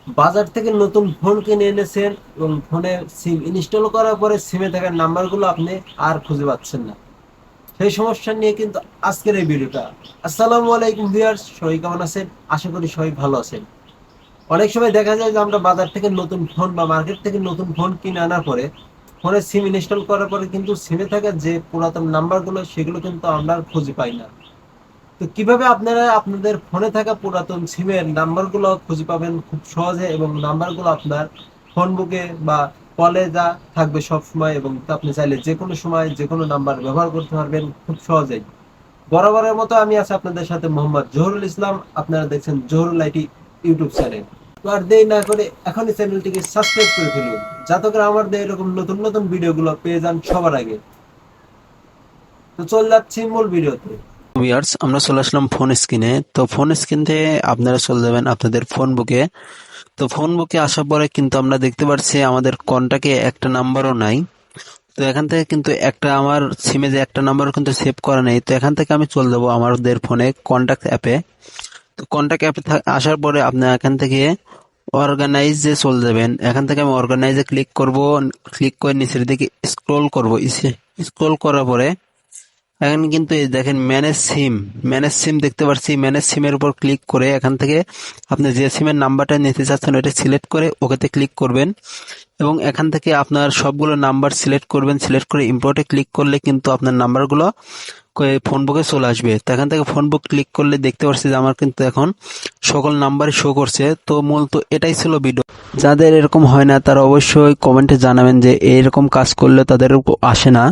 বাজার থেকে নতুন ফোন কিনে এনেছেন এবং ফোনে সিম ইনস্টল করার পরে সিমে থাকা নাম্বারগুলো আপনি আর খুঁজে পাচ্ছেন না। সেই সমস্যা নিয়ে কিন্তু আজকের এই ভিডিওটা। আসসালামু আলাইকুম ভিউয়ার্স, সবাই কেমন আছেন? আশা করি সবাই ভালো আছেন। অনেক সময় দেখা যায় যে আমরা বাজার থেকে নতুন ফোন বা মার্কেট থেকে নতুন ফোন কিনে আনার পরে ফোনে সিম ইনস্টল করার পরে কিন্তু সিমে থাকা যে পুরাতন নাম্বারগুলো সেগুলো কিন্তু আমরা আর খুঁজে পাই না। তো কিভাবে আপনারা আপনাদের ফোনে থাকা পুরাতন সিমের নাম্বারগুলো খুঁজে পাবেন খুব সহজে এবং নাম্বারগুলো আপনার ফোন বুকে বা কলে যা থাকবে সব সময়, এবং আপনি চাইলে যে কোনো সময় যে কোনো নাম্বার ব্যবহার করতে পারবেন খুব সহজেই। বরাবরের মতো আমি আছি আপনাদের সাথে মোহাম্মদ জহুরুল ইসলাম। আপনারা দেখছেন জহুরুল আইটি ইউটিউব চ্যানেল। তো আর দেরি না করে এখনই চ্যানেলটিকে সাবস্ক্রাইব করে ফেলুন, যাতে করে আমার এরকম নতুন নতুন ভিডিওগুলো পেয়ে যান সবার আগে। তো চল যাচ্ছি মূল ভিডিওতে। ভিউয়ার্স, আমরা চলে আসলাম ফোন স্ক্রিনে। তো ফোন স্ক্রিন থেকে আপনারা চলে যাবেন আপনাদের ফোন বুকে। তো ফোন বুকে আসার পরে কিন্তু আমরা দেখতে পাচ্ছি আমাদের কন্টাক্টে একটা নাম্বারও নাই। তো এখান থেকে কিন্তু একটা আমার সিমে যে একটা নাম্বার কিন্তু সেভ করা নেই। তো এখান থেকে আমি চলে যাবো আমাদের ফোনে কন্টাক্ট অ্যাপে। তো কন্টাক্ট অ্যাপে আসার পরে আপনার এখান থেকে অর্গানাইজে চলে যাবেন। এখান থেকে আমি অর্গানাইজে ক্লিক করব। ক্লিক করে নিচের দিকে স্ক্রোল করব। স্ক্রোল করার পরে এখানে কিন্তু এই দেখেন ম্যানেজ সিম দেখতে পাচ্ছি। ম্যানেজ সিমের উপর ক্লিক করে এখান থেকে আপনি যে সিমের নাম্বারটা নিতে চাচ্ছেন ওটা সিলেক্ট করে ওকেতে ক্লিক করবেন এবং এখান থেকে আপনার সবগুলো নাম্বার সিলেক্ট করবেন। সিলেক্ট করে ইম্পোর্টে ক্লিক করলে কিন্তু আপনার নাম্বারগুলো ফোন বুকে চলে আসবে। তো এখান থেকে ফোন বুক ক্লিক করলে দেখতে পাচ্ছি যে আমার কিন্তু এখন সকল নাম্বারই শো করছে। তো মূলত এটাই ছিল ভিডিও। যাদের এরকম হয় না তারা অবশ্যই কমেন্টে জানাবেন যে এরকম কাজ করলে তাদের আসে না।